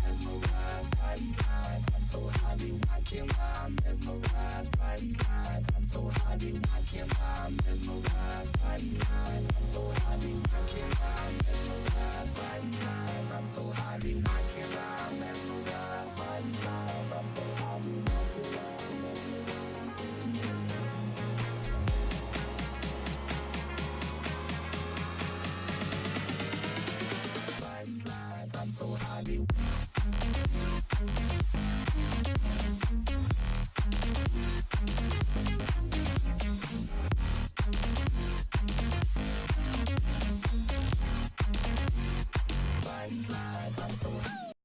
mesmerized by these lines. I'm so highly watching while I'm mesmerized by these lines. I'm so highly watching while I'm mesmerized by these lines. I'm so highly watching while I'm mesmerized by these lines. I'm so highly watching while I'm mesmerized by these lines. I'm so highly watching while I'm mesmerized by these lines. I'm so highly